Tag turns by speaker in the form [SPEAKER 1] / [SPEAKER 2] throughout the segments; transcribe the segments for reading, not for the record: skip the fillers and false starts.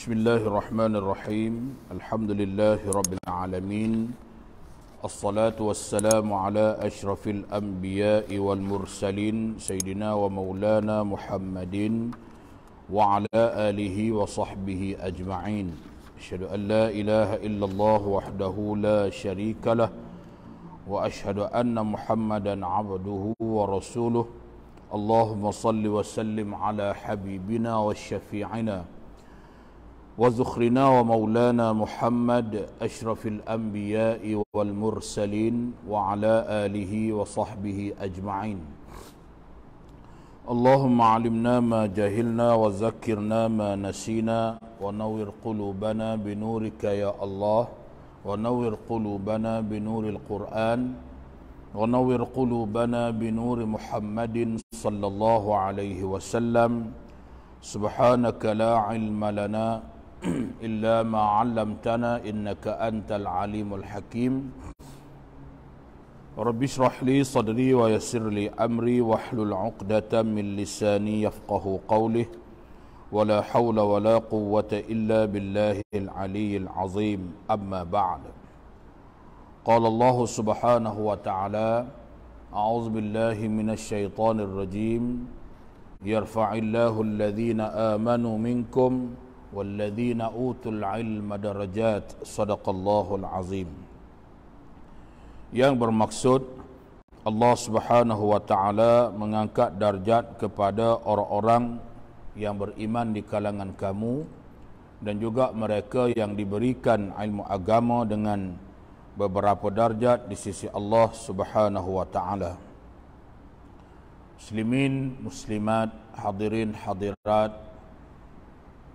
[SPEAKER 1] بسم الله الرحمن الرحيم الحمد لله رب العالمين الصلاة والسلام على أشرف الأنبياء والمرسلين سيدنا ومولانا محمد وعلى آله وصحبه أجمعين أشهد أن لا إله إلا الله وحده لا شريك له وأشهد أن محمدا عبده ورسوله اللهم صل وسلم على حبيبنا وشفيعنا وذخرنا ومولانا محمد أشرف الأنبياء والمرسلين وعلى آله وصحبه أجمعين اللهم علمنا ما جهلنا وذكرنا ما نسينا ونور قلوبنا بنورك يا الله ونور قلوبنا بنور القرآن ونور قلوبنا بنور محمد صلى الله عليه وسلم سبحانك لا علم لنا إلا ما علمتنا إنك أنت العليم الحكيم رب اشرح لي صدري ويسر لي أمري واحلل عقدة من لساني يفقه قوله ولا حول ولا قوة إلا بالله العلي العظيم أما بعد قال الله سبحانه وتعالى أعوذ بالله من الشيطان الرجيم يرفع الله الذين آمنوا منكم والذين أوتوا العلم درجات صدق الله العظيم. Yang bermaksud Allah Subhanahu wa taala mengangkat darjat kepada orang-orang yang beriman di kalangan kamu dan juga mereka yang diberikan ilmu agama dengan beberapa darjat di sisi Allah Subhanahu wa taala. Muslimin, muslimat, hadirin, hadirat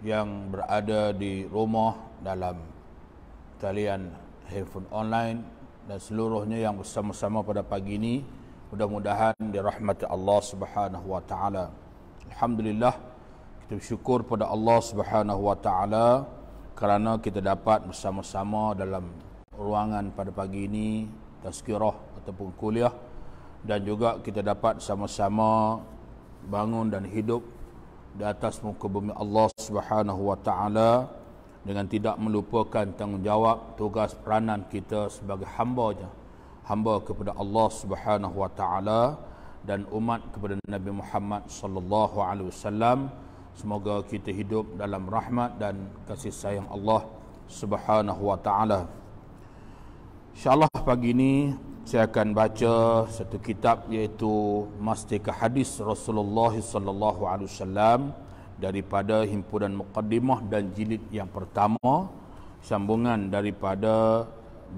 [SPEAKER 1] yang berada di rumah dalam talian handphone online dan seluruhnya yang bersama-sama pada pagi ini, mudah-mudahan dirahmati Allah Subhanahu wa taala. Alhamdulillah, kita bersyukur pada Allah Subhanahu wa taala kerana kita dapat bersama-sama dalam ruangan pada pagi ini, tazkirah ataupun kuliah, dan juga kita dapat sama-sama bangun dan hidup di atas muka bumi Allah Subhanahu wa taala dengan tidak melupakan tanggungjawab tugas peranan kita sebagai hamba kepada Allah Subhanahu wa taala dan umat kepada Nabi Muhammad sallallahu alaihi wasallam. Semoga kita hidup dalam rahmat dan kasih sayang Allah Subhanahu wa taala. InsyaAllah pagi ini saya akan baca satu kitab, iaitu Mastikah Hadis Rasulullah sallallahu alaihi wasallam daripada himpunan Muqaddimah dan jilid yang pertama, sambungan daripada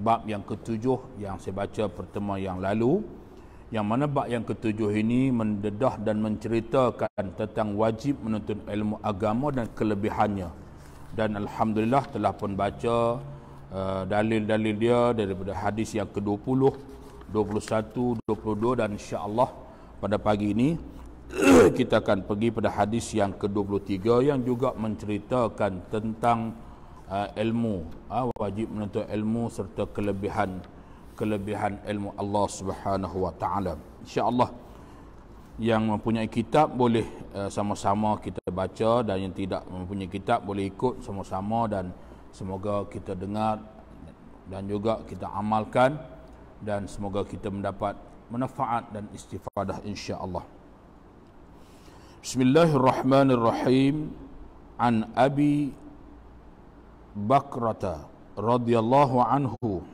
[SPEAKER 1] bab yang ketujuh yang saya baca pertemuan yang lalu, yang mana bab yang ketujuh ini mendedah dan menceritakan tentang wajib menuntut ilmu agama dan kelebihannya. Dan alhamdulillah telah pun baca dalil-dalil dia daripada hadis yang ke-20, 21, 22 dan insya-Allah pada pagi ini kita akan pergi pada hadis yang ke-23 yang juga menceritakan tentang ilmu, wajib menuntut ilmu serta kelebihan ilmu Allah Subhanahu wa taala. Insya-Allah yang mempunyai kitab boleh sama-sama kita baca, dan yang tidak mempunyai kitab boleh ikut sama-sama, dan semoga kita dengar dan juga kita amalkan, dan semoga kita mendapat manfaat dan istifadah insya-Allah. Bismillahirrahmanirrahim. An Abi Bakrata radhiyallahu anhu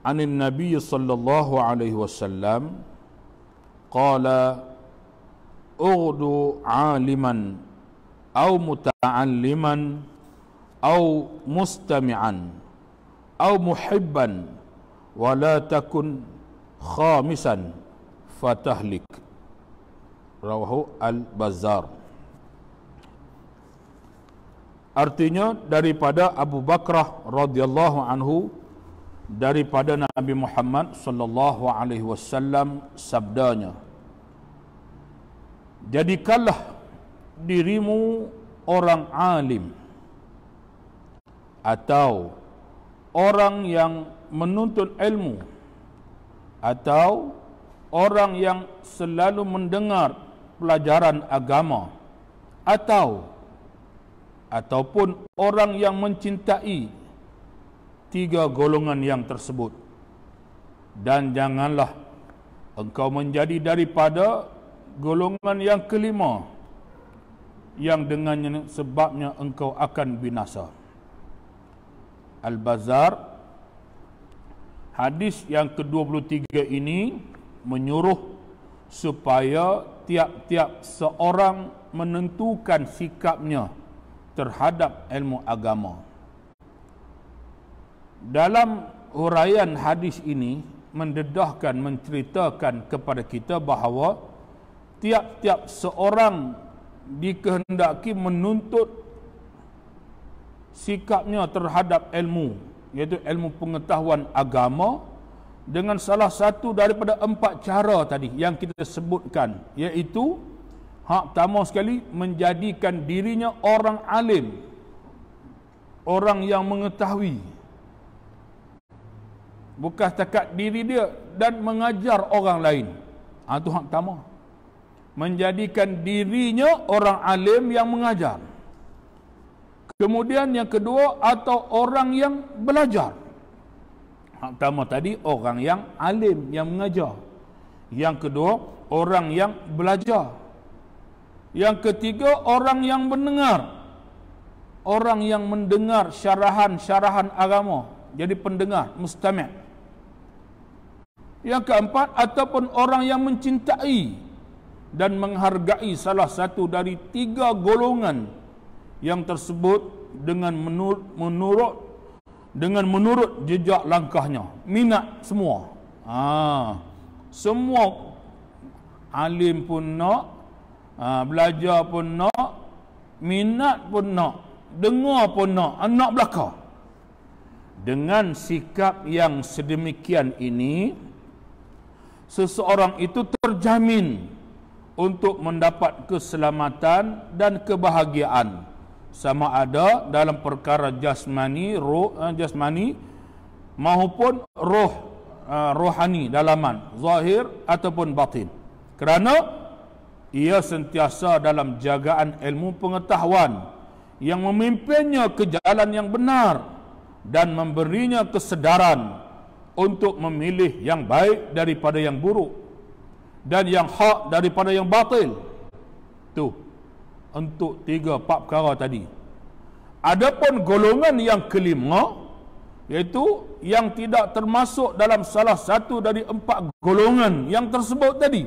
[SPEAKER 1] anin Nabi sallallahu alaihi wasallam qala ughdu aliman aw muta'alliman aw mustami'an aw muhibban wa la takun khamisan fatahlik. Rawahu Al-Bazzar. Artinya daripada Abu Bakrah radhiyallahu anhu, daripada Nabi Muhammad sallallahu alaihi wasallam sabdanya, jadikanlah dirimu orang alim atau orang yang menuntut ilmu atau orang yang selalu mendengar pelajaran agama, atau ataupun orang yang mencintai tiga golongan yang tersebut. Dan janganlah engkau menjadi daripada golongan yang kelima, yang dengannya sebabnya engkau akan binasa. Al-Bazzar, hadis yang ke-23 ini menyuruh supaya tiap-tiap seorang menentukan sikapnya terhadap ilmu agama. Dalam huraian hadis ini mendedahkan, menceritakan kepada kita bahawa tiap-tiap seorang dikehendaki menuntut sikapnya terhadap ilmu, iaitu ilmu pengetahuan agama, dengan salah satu daripada 4 cara tadi yang kita sebutkan, iaitu pertama sekali menjadikan dirinya orang alim, orang yang mengetahui, bukan setakat diri dia, dan mengajar orang lain. Itu hak pertama, menjadikan dirinya orang alim yang mengajar. Kemudian yang kedua, atau orang yang belajar. Hak pertama tadi orang yang alim, yang mengajar. Yang kedua, orang yang belajar. Yang ketiga, orang yang mendengar. Orang yang mendengar syarahan-syarahan agama, jadi pendengar, mustami'. Yang keempat, ataupun orang yang mencintai dan menghargai salah satu dari 3 golongan yang tersebut dengan menurut jejak langkahnya. Minat semua. Semua alim pun nak, belajar pun nak, minat pun nak, dengar pun nak belakang. Dengan sikap yang sedemikian ini, seseorang itu terjamin untuk mendapat keselamatan dan kebahagiaan, sama ada dalam perkara jasmani, jasmani maupun rohani, dalaman, zahir ataupun batin. Kerana ia sentiasa dalam jagaan ilmu pengetahuan yang memimpinnya ke jalan yang benar dan memberinya kesedaran untuk memilih yang baik daripada yang buruk dan yang hak daripada yang batil. Tu untuk 3-4 perkara tadi. Adapun golongan yang kelima, iaitu yang tidak termasuk dalam salah satu dari 4 golongan yang tersebut tadi,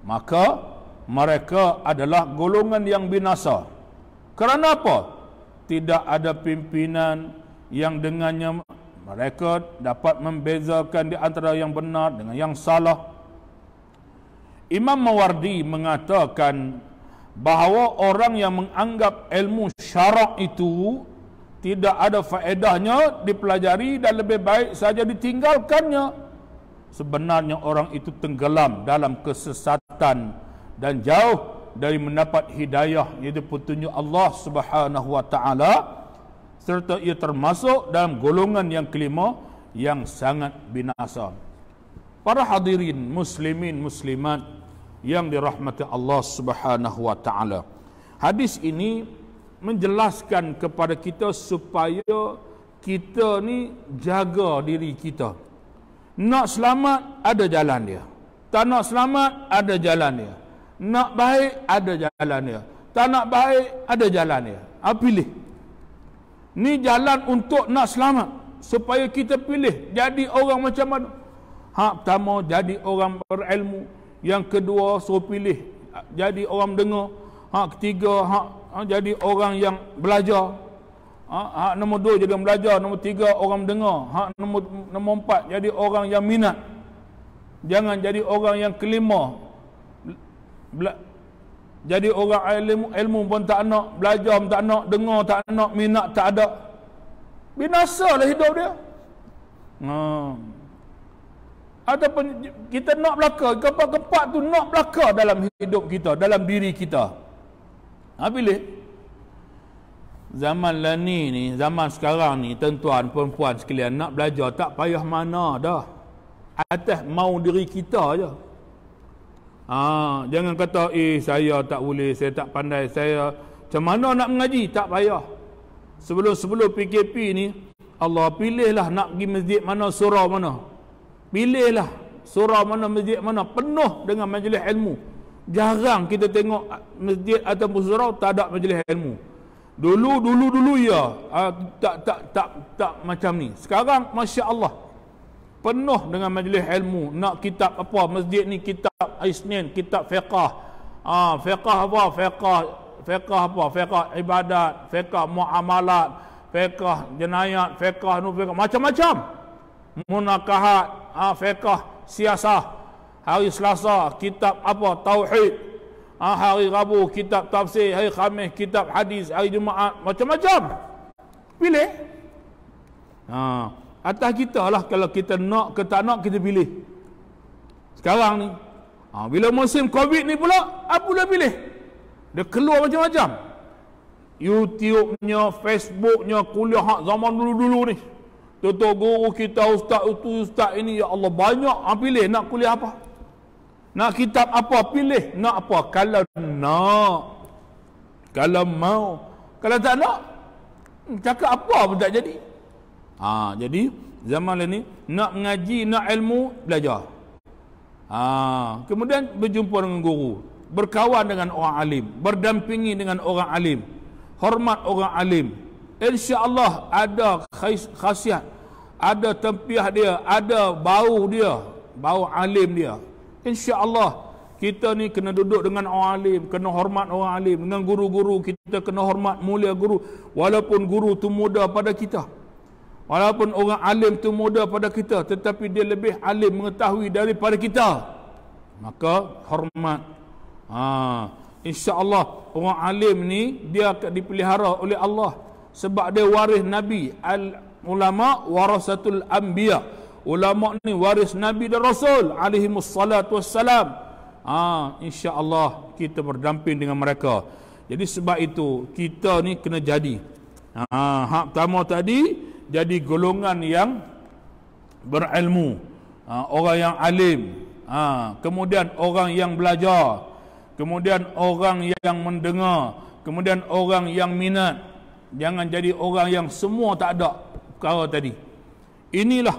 [SPEAKER 1] maka mereka adalah golongan yang binasa. Kerana apa? Tidak ada pimpinan yang dengannya mereka dapat membezakan di antara yang benar dengan yang salah. Imam Mawardi mengatakan bahawa orang yang menganggap ilmu syarak itu tidak ada faedahnya dipelajari dan lebih baik saja ditinggalkannya, sebenarnya orang itu tenggelam dalam kesesatan dan jauh dari mendapat hidayah, iaitu petunjuk Allah Subhanahu wa taala, serta ia termasuk dalam golongan yang kelima yang sangat binasa. Para hadirin muslimin muslimat yang dirahmati Allah Subhanahu wa taala, hadis ini menjelaskan kepada kita supaya kita ni jaga diri kita. Nak selamat ada jalan dia, tak nak selamat ada jalan dia. Nak baik ada jalan dia, tak nak baik ada jalan dia. Pilih. Ni jalan untuk nak selamat, supaya kita pilih jadi orang macam mana. Pertama jadi orang berilmu, yang kedua suruh pilih jadi orang dengar, ketiga jadi orang yang belajar, nombor 2 jadi orang belajar, nombor 3 orang dengar, nombor 4 jadi orang yang minat. Jangan jadi orang yang kelima, jadi orang ilmu pun tak nak, belajar pun tak nak, dengar tak nak, minat tak ada. Binasalah hidup dia. Ataupun kita nak belaka, kepak-kepak tu nak belaka dalam hidup kita, dalam diri kita. Pilih. Zaman lah ni, zaman sekarang ni, tuan-tuan, perempuan sekalian, nak belajar tak payah mana dah. Atas mau diri kita je. Jangan kata, saya tak boleh, saya tak pandai, saya Macam mana nak mengaji? Tak payah. Sebelum PKP ni, Allah pilihlah nak pergi masjid mana, surau mana. Pilihlah surau mana, masjid mana, penuh dengan majlis ilmu. Jarang kita tengok masjid ataupun surau tak ada majlis ilmu. Dulu ya, tak macam ni. Sekarang masya-Allah penuh dengan majlis ilmu. Nak kitab apa? Masjid ni kitab Isnin, kitab fiqh. Fiqh apa? Fiqh ibadat, fiqh muamalat, fiqh jenayat, fiqh macam-macam. Munakahat, fiqh siasah. Hari Selasa kitab apa? Tauhid. Hari Rabu kitab tafsir, hari Khamis kitab hadis, hari Jumaat macam-macam. Pilih. Atas kita lah kalau kita nak ke tak nak, kita pilih. Sekarang ni bila musim Covid ni pula, apa boleh pilih? Dia keluar macam-macam. YouTube-nya, Facebook-nya, kuliah hak zaman dulu-dulu ni. Tutup guru kita, ustaz itu, ustaz ini, ya Allah banyak. Pilih nak kuliah apa? Nak kitab apa? Pilih. Nak apa? Kalau nak. Kalau mau. Kalau tak nak, cakap apa pun tak jadi. Jadi zaman ni nak mengaji, nak ilmu, belajar. Kemudian berjumpa dengan guru, berkawan dengan orang alim, berdampingi dengan orang alim, hormat orang alim. Insya-Allah ada khasiat, ada tempiah dia, ada bau dia, bau alim dia. Insya-Allah kita ni kena duduk dengan orang alim, kena hormat orang alim. Dengan guru-guru kita kena hormat, mulia guru. Walaupun guru tu muda pada kita, walaupun orang alim tu muda pada kita, tetapi dia lebih alim, mengetahui daripada kita, maka hormat. Insya-Allah orang alim ni dia akan dipelihara oleh Allah sebab dia waris Nabi. Al ulama warasatul anbiya. Ulama ni waris Nabi dan Rasul alaihimus salatu wassalam. Insya-Allah kita berdamping dengan mereka. Jadi sebab itu kita ni kena jadi hak pertama tadi, jadi golongan yang berilmu, orang yang alim, kemudian orang yang belajar, kemudian orang yang mendengar, kemudian orang yang minat. Jangan jadi orang yang semua tak ada perkara tadi. Inilah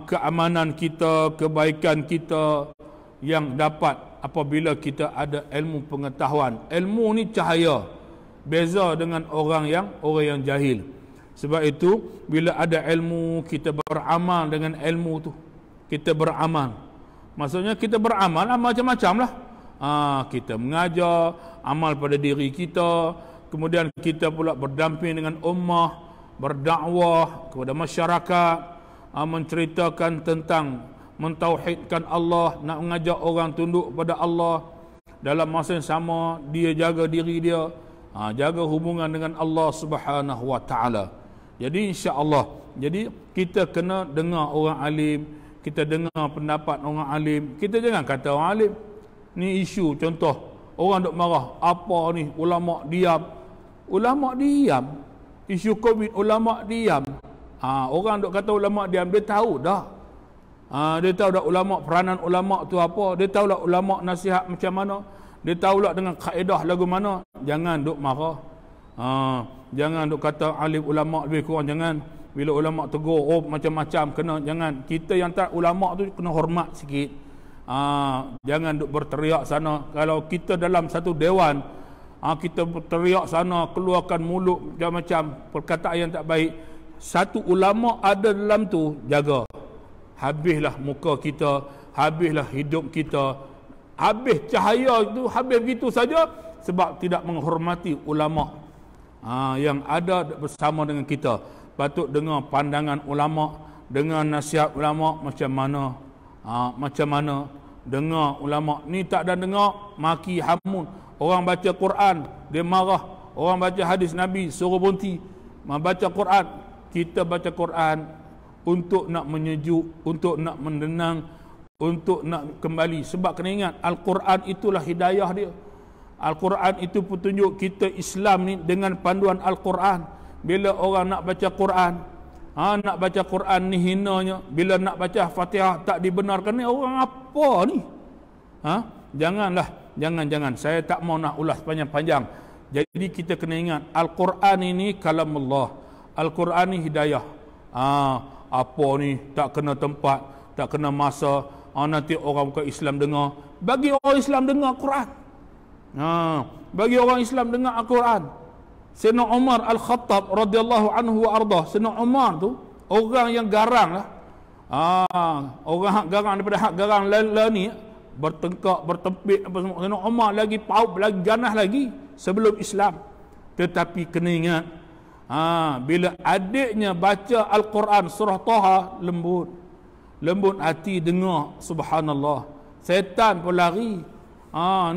[SPEAKER 1] keamanan kita, kebaikan kita yang dapat apabila kita ada ilmu pengetahuan. Ilmu ni cahaya, beza dengan orang yang jahil. Sebab itu bila ada ilmu, kita beramal dengan ilmu tu. Kita beramal, maksudnya kita beramal macam-macam lah. Kita mengajar, amal pada diri kita, kemudian kita pula berdamping dengan ummah, berdakwah kepada masyarakat, menceritakan tentang mentauhidkan Allah, nak mengajak orang tunduk pada Allah. Dalam masa yang sama dia jaga diri dia, jaga hubungan dengan Allah Subhanahu wa taala. Jadi insya-Allah, jadi kita kena dengar orang alim, kita dengar pendapat orang alim. Kita jangan kata orang alim ni isu, contoh orang duk marah, apa ni ulama diam. Ulama diam. Isu Covid ulama diam. Orang duk kata ulama diam, dia tahu dah. Dia tahu dah ulama, peranan ulama tu apa. Dia tahu lah ulama nasihat macam mana. Dia tahu lah dengan kaedah lagu mana. Jangan duk marah. Jangan duk kata alim ulama lebih kurang. Jangan. Bila ulama tegur, macam-macam kena. Jangan. Kita yang tak ulama tu kena hormat sikit. Jangan duk berteriak sana. Kalau kita dalam satu dewan, kita berteriak sana, keluarkan mulut macam perkataan yang tak baik, satu ulama ada dalam tu, jaga. Habislah muka kita, habislah hidup kita, habis cahaya itu, habis begitu saja sebab tidak menghormati ulama yang ada bersama dengan kita. Patut dengar pandangan ulama, dengar nasihat ulama macam mana. Macam mana dengar ulama ni, tak ada dengar maki hamun. Orang baca Quran dia marah, orang baca hadis Nabi suruh berhenti. Baca Quran, kita baca Quran untuk nak menyejuk, untuk nak menenang, untuk nak kembali. Sebab kena ingat, Al-Quran itulah hidayah dia. Al-Quran itu petunjuk kita Islam ni dengan panduan Al-Quran. Bila orang nak baca Quran, nak baca Quran ni hinanya. Bila nak baca Fatihah tak dibenarkan, ni orang apa ni? Janganlah, jangan. Saya tak mau nak ulas panjang-panjang.
[SPEAKER 2] Jadi kita kena ingat, Al-Quran ini kalamullah. Al-Quran ni hidayah. Apa ni tak kena tempat, tak kena masa. Nanti orang bukan Islam dengar. Bagi orang Islam dengar Quran. Bagi orang Islam dengar Al-Quran. Sayyidina Umar Al-Khattab radhiyallahu anhu wa ardah. Sayyidina Umar tu orang yang garang lah. Orang hak garang daripada hak garang ni, bertengkak, bertempik apa semua. Sayyidina Umar lagi paut, lagi ganas lagi sebelum Islam. Tetapi kena ingat, bila adiknya baca Al-Quran surah Taha, lembut hati dengar, subhanallah. Setan pun lari.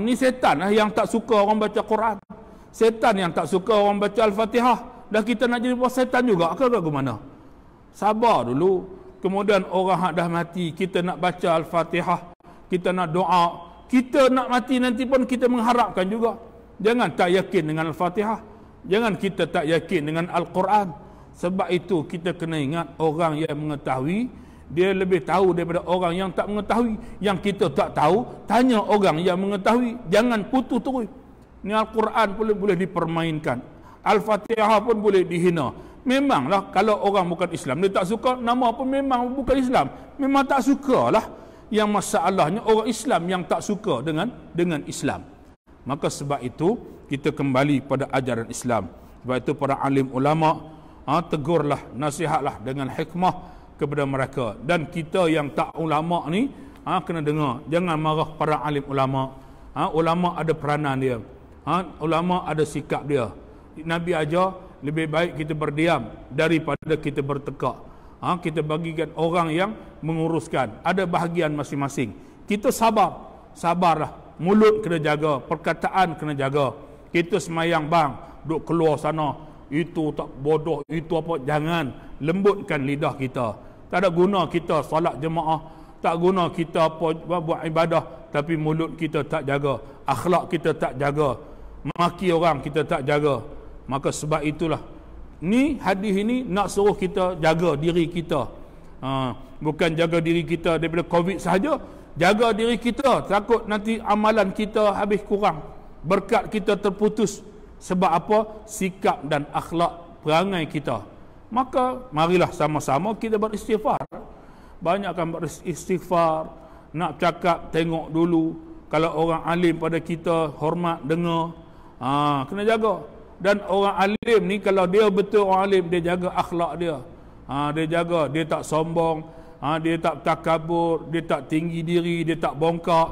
[SPEAKER 2] Ni setan lah yang tak suka orang baca Quran. Setan yang tak suka orang baca Al-Fatihah. Dah kita nak jadi buat setan juga ke mana? Sabar dulu. Kemudian orang hak dah mati, kita nak baca Al-Fatihah, kita nak doa, kita nak mati nanti pun kita mengharapkan juga. Jangan tak yakin dengan Al-Fatihah, jangan kita tak yakin dengan Al-Quran. Sebab itu kita kena ingat, orang yang mengetahui dia lebih tahu daripada orang yang tak mengetahui. Yang kita tak tahu, tanya orang yang mengetahui. Jangan putus terus. Ni Al-Quran boleh dipermainkan, Al-Fatihah pun boleh dihina. Memanglah kalau orang bukan Islam dia tak suka, nama pun memang bukan Islam, memang tak sukalah. Yang masalahnya orang Islam yang tak suka dengan Islam. Maka sebab itu kita kembali pada ajaran Islam. Sebab itu para alim ulama tegurlah, nasihatlah dengan hikmah kepada mereka. Dan kita yang tak ulama ni kena dengar, jangan marah para alim ulama. Ulama ada peranan dia, ulama ada sikap dia. Nabi ajar lebih baik kita berdiam daripada kita bertekak. Kita bagikan orang yang menguruskan, ada bahagian masing-masing. Kita sabarlah. Mulut kena jaga, perkataan kena jaga. Kita semayang bang, duk keluar sana, itu tak bodoh, itu apa, jangan. Lembutkan lidah kita. Tak ada guna kita solat jemaah, tak guna kita apa buat ibadah, tapi mulut kita tak jaga, akhlak kita tak jaga, maki orang kita tak jaga. Maka sebab itulah ni hadis ini nak suruh kita jaga diri kita. Bukan jaga diri kita daripada COVID sahaja, jaga diri kita, takut nanti amalan kita habis kurang, berkat kita terputus. Sebab apa? Sikap dan akhlak perangai kita. Maka marilah sama-sama kita beristighfar. Banyakkan beristighfar. Nak cakap tengok dulu, kalau orang alim pada kita hormat dengar. Kena jaga. Dan orang alim ni kalau dia betul orang alim, dia jaga akhlak dia. Dia jaga, dia tak sombong, dia tak takabur, dia tak tinggi diri, dia tak bongkak,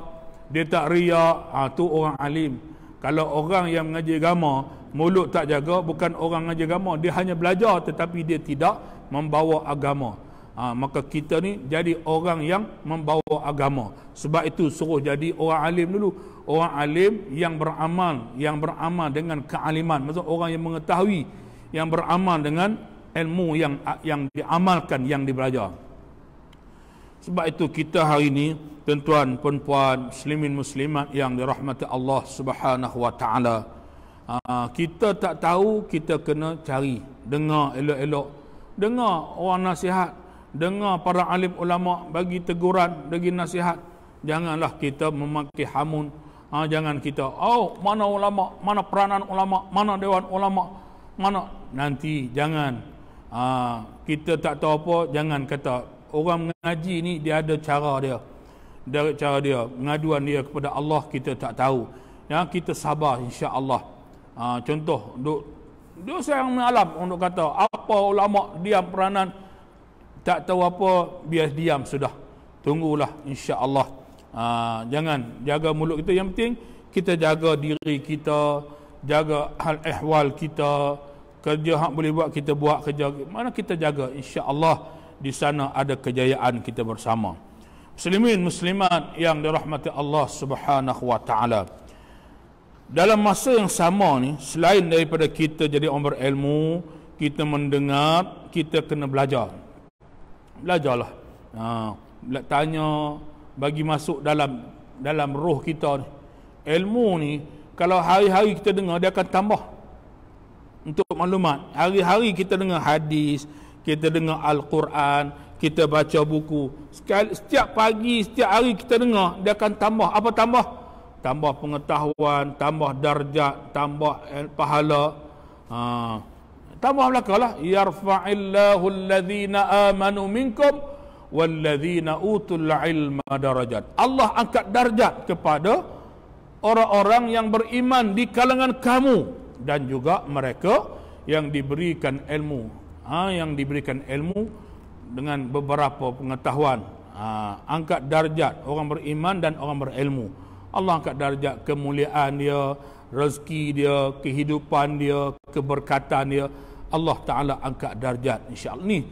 [SPEAKER 2] dia tak riak. Tu orang alim. Kalau orang yang mengaji agama, mulut tak jaga, bukan orang mengaji agama, dia hanya belajar tetapi dia tidak membawa agama. Maka kita ni jadi orang yang membawa agama. Sebab itu suruh jadi orang alim dulu. Orang alim yang beramal dengan kealiman. Maksud orang yang mengetahui, yang beramal dengan ilmu yang diamalkan, yang dibelajar. Sebab itu kita hari ini, tuan-tuan, puan-puan, muslimin muslimat yang dirahmati Allah Subhanahu wa taala, kita tak tahu, kita kena cari, dengar elok-elok, dengar orang nasihat, dengar para alim ulama bagi teguran, bagi nasihat. Janganlah kita memaki hamun. Jangan kita, mana ulama, mana peranan ulama, mana dewan ulama, mana. Nanti jangan, kita tak tahu apa, jangan kata orang mengaji ni dia ada cara dia. Pengaduan dia kepada Allah kita tak tahu. Kita sabar insya-Allah. Contoh dia sayang malam untuk kata apa ulama diam peranan, tak tahu apa, biar diam sudah. Tunggulah insya-Allah. Jangan jaga mulut kita. Yang penting kita jaga diri kita, jaga hal ehwal kita, kerja hak boleh buat kita buat, kerja mana kita jaga, insya-Allah di sana ada kejayaan kita bersama. Muslimin muslimat yang dirahmati Allah Subhanahu wa taala. Dalam masa yang sama ni, selain daripada kita jadi orang berilmu, kita mendengar, kita kena belajar. Belajarlah. Tanya, bagi masuk dalam roh kita ni. Ilmu ni kalau hari-hari kita dengar, dia akan tambah. Untuk maklumat, hari-hari kita dengar hadis, kita dengar Al-Quran, kita baca buku. Setiap pagi, setiap hari kita dengar, dia akan tambah. Apa tambah? tambah pengetahuan, tambah darjat, tambah pahala. Tambah belakalah, yarfa'illahu alladhina amanu minkum walladzina utul ilma darajat. Allah angkat darjat kepada orang-orang yang beriman di kalangan kamu dan juga mereka yang diberikan ilmu. Yang diberikan ilmu dengan beberapa pengetahuan. Angkat darjat orang beriman dan orang berilmu. Allah angkat darjat kemuliaan dia, rezeki dia, kehidupan dia, keberkatan dia. Allah Ta'ala angkat darjat, insya-Allah ni.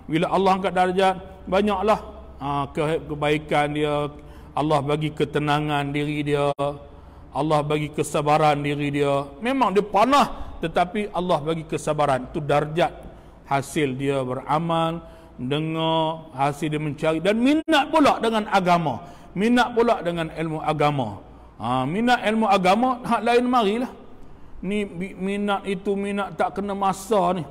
[SPEAKER 2] Bila Allah angkat darjat, banyaklah kebaikan dia. Allah bagi ketenangan diri dia, Allah bagi kesabaran diri dia. Memang dia panah, tetapi Allah bagi kesabaran. Itu darjat hasil dia beramal, dengar, hasil dia mencari, dan minat pula dengan agama, minat pula dengan ilmu agama. Minat ilmu agama hak lain marilah. Ni minat itu minat tak kena masa ni.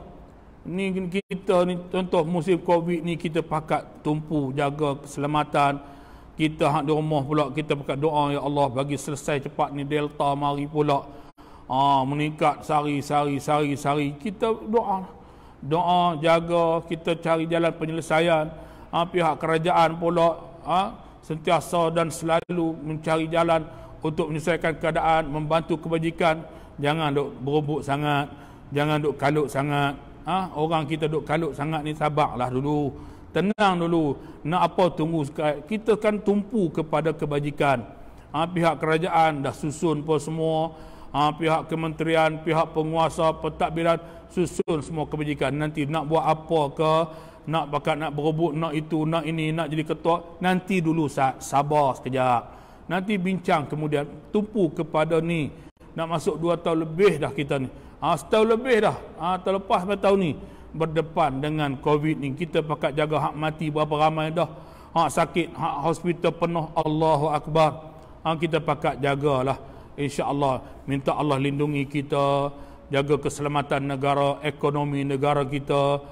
[SPEAKER 2] Ni kita ni contoh musim Covid ni, kita pakat tumpu jaga keselamatan. Kita hak di rumah pula kita pakat doa, ya Allah bagi selesai cepat ni Delta mari pula. Meningkat sari. Kita doa jaga, kita cari jalan penyelesaian. Pihak kerajaan pula sentiasa dan selalu mencari jalan untuk menyelesaikan keadaan, membantu kebajikan. Jangan duk berubuk sangat, jangan duk kalut sangat. Orang kita duk kalut sangat ni, sabarlah dulu, tenang dulu. Nak apa tunggu sekali. Kita kan tumpu kepada kebajikan. Pihak kerajaan dah susun apa semua. Pihak kementerian, pihak penguasa, pentadbiran susun semua kebajikan. Nanti nak buat apa ke, nak bakat nak berebut, nak itu, nak ini, nak jadi ketua, nanti dulu sabar sekejap. Nanti bincang kemudian, tumpu kepada ni. Nak masuk 2 tahun lebih dah kita ni. Setahun lebih dah. Terlepas tahun ni berdepan dengan Covid ni. Kita pakat jaga hak mati berapa ramai dah. Hak sakit, hak hospital penuh. Allahu Akbar. Kita pakat jagalah. InsyaAllah. Minta Allah lindungi kita. Jaga keselamatan negara, ekonomi negara kita.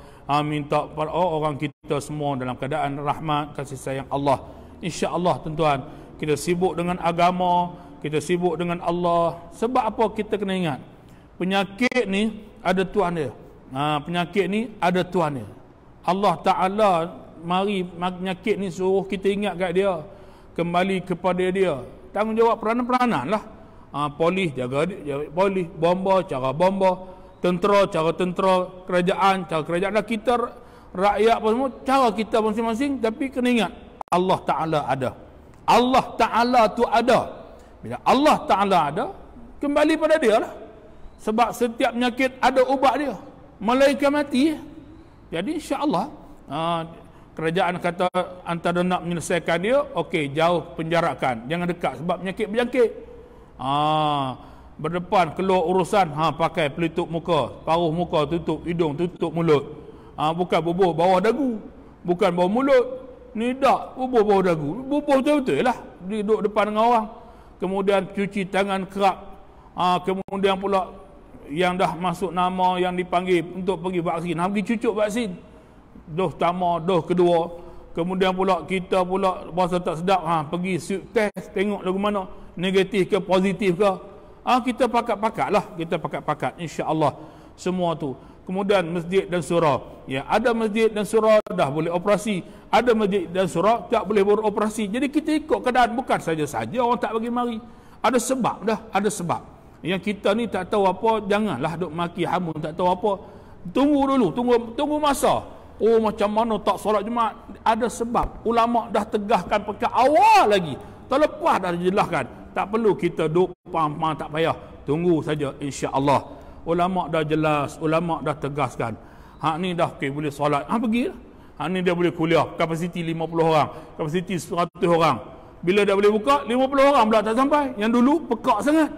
[SPEAKER 2] Minta para orang kita semua dalam keadaan rahmat, kasih sayang Allah. InsyaAllah tuan-tuan. Kita sibuk dengan agama, kita sibuk dengan Allah. Sebab apa kita kena ingat? Penyakit ni ada Tuhan dia. Penyakit ni ada Tuhan dia. Allah Ta'ala mari penyakit ni suruh kita ingat kat dia. Kembali kepada dia. Tanggungjawab peranan-peranan lah. Polis jaga polis, bomba cara bomba, tentera cara tentera, kerajaan cara kerajaan. Kita rakyat apa semua cara kita masing-masing, tapi kena ingat Allah Ta'ala ada. Allah Ta'ala tu ada. Bila Allah Ta'ala ada, kembali pada dia lah. Sebab setiap penyakit ada ubat dia. Malaikat mati. Jadi insya-Allah kerajaan kata antara nak menyelesaikan dia, okey, jauh penjarakan, jangan dekat sebab penyakit berjangkit. Berdepan keluar urusan, pakai pelitup muka, paruh muka tutup hidung, tutup mulut. Bukan bubuh bawah dagu, bukan bawah mulut. Ni dak bubuh bawah dagu, bubuh betul-betul lah duduk depan dengan orang. Kemudian cuci tangan kerap. Kemudian pula yang dah masuk nama yang dipanggil untuk pergi vaksin, pergi cucuk vaksin. Dos pertama, dos kedua. Kemudian pula kita pula rasa tak sedap, pergi swab test, tengok lagu mana, negatif ke positif ke. Kita pakat-pakat lah, kita pakat-pakat, insya-Allah semua tu. Kemudian masjid dan surau. Ya, ada masjid dan surau dah boleh operasi, ada masjid dan surau tak boleh beroperasi. Jadi kita ikut keadaan, bukan saja-saja orang tak bagi mari. Ada sebab dah, ada sebab. Yang kita ni tak tahu apa, janganlah duk maki hamun tak tahu apa. Tunggu dulu, tunggu masa. Macam mana tak solat Jumaat? Ada sebab. Ulama dah tegahkan pekat awal lagi. Terlepas dah dijelaskan. Tak perlu kita duk pam-pam, tak payah. Tunggu saja, insya-Allah. Ulama dah jelas, ulama dah tegaskan. Hak ni dah okey boleh solat. Pergi lah. Hak ni dia boleh kuliah, kapasiti 50 orang, kapasiti 100 orang. Bila dah boleh buka, 50 orang pula tak sampai. Yang dulu pekak sangat.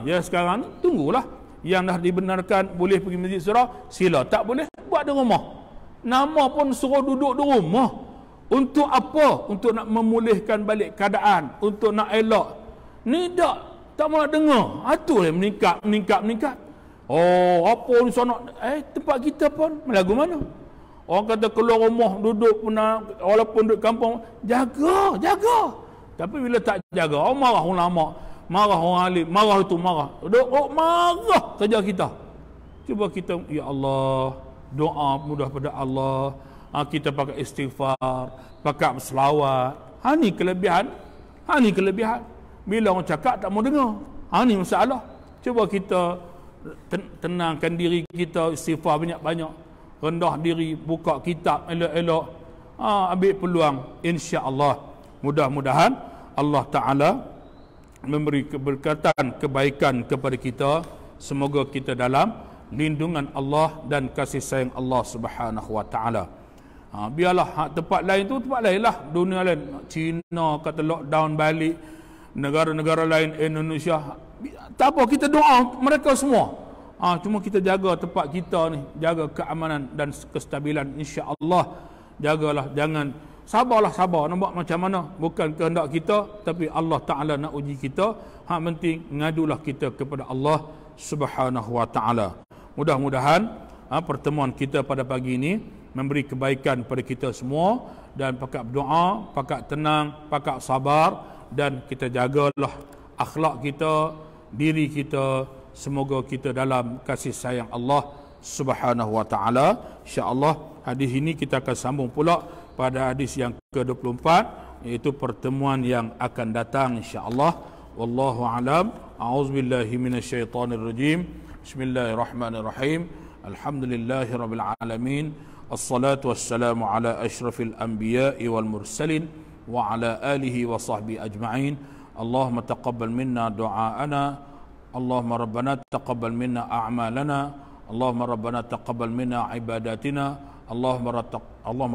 [SPEAKER 2] Ya sekarang ni tunggulah. Yang dah dibenarkan boleh pergi masjid surau, sila. Tak boleh, buat di rumah. Nama pun suruh duduk di rumah. Untuk apa? Untuk nak memulihkan balik keadaan, untuk nak elok. Ni tak mau nak dengar. Itu yang meningkat. Apa ni sana? Tempat kita pun lagu mana? Orang kata keluar rumah duduk pernah, walaupun duduk kampung, jaga. Tapi bila tak jaga, marah ulama, marah orang alim, marah itu marah. Marah saja kita. Cuba kita, ya Allah, doa mudah pada Allah. Kita pakai istighfar, pakai selawat. Ini kelebihan. Ini kelebihan. Bila orang cakap tak mau dengar. Ini masalah. Cuba kita tenangkan diri kita, istighfar banyak-banyak. Rendah diri, buka kitab elok-elok. Ambil peluang, insya-Allah. Mudah-mudahan Allah Ta'ala memberi keberkatan, kebaikan kepada kita. Semoga kita dalam lindungan Allah dan kasih sayang Allah Subhanahu Wa Ta'ala. Biarlah tempat lain tu tempat lain lah, dunia lain. Cina kata lockdown balik, negara-negara lain, Indonesia, tak apa, kita doa mereka semua. Cuma kita jaga tempat kita ni, jaga keamanan dan kestabilan, insya-Allah. Jagalah, jangan sabar nak buat macam mana, bukan kehendak kita, tapi Allah Ta'ala nak uji kita. Hak penting ngadulah kita kepada Allah Subhanahu Wa Ta'ala. Mudah-mudahan pertemuan kita pada pagi ini memberi kebaikan pada kita semua, dan pakak berdoa, pakak tenang, pakak sabar, dan kita jagalah akhlak kita, diri kita. Semoga kita dalam kasih sayang Allah Subhanahu Wa Ta'ala. InsyaAllah hadis ini kita akan sambung pula pada hadis yang ke-24, iaitu pertemuan yang akan datang insya-Allah. Wallahu alam. A'udzubillahi minasyaitonirrajim. Bismillahirrahmanirrahim. Alhamdulillahirabbil alamin. Assalatu wassalamu ala asyrafil anbiya'i wal mursalin wa ala alihi wa sahbihi ajma'in. Allahumma taqabbal minna du'aana. Allahumma rabbana taqabbal minna a'malana. Allahumma rabbana taqabbal minna ibadatina. Allahumma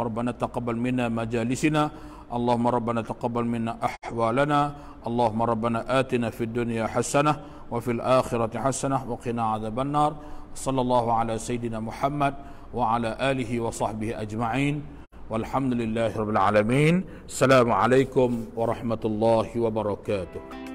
[SPEAKER 2] rabbana taqabbal minna majalisina. Allahumma rabbana taqabbal minna ahwalana. Allahumma rabbana atina fid dunya hasanah wa fil akhirati hasanah wa qina adzaban nar. Sallallahu ala sayyidina Muhammad wa ala alihi wa sahbihi ajma'in. Walhamdulillahi rabbil alamin. Assalamualaikum warahmatullahi wabarakatuh.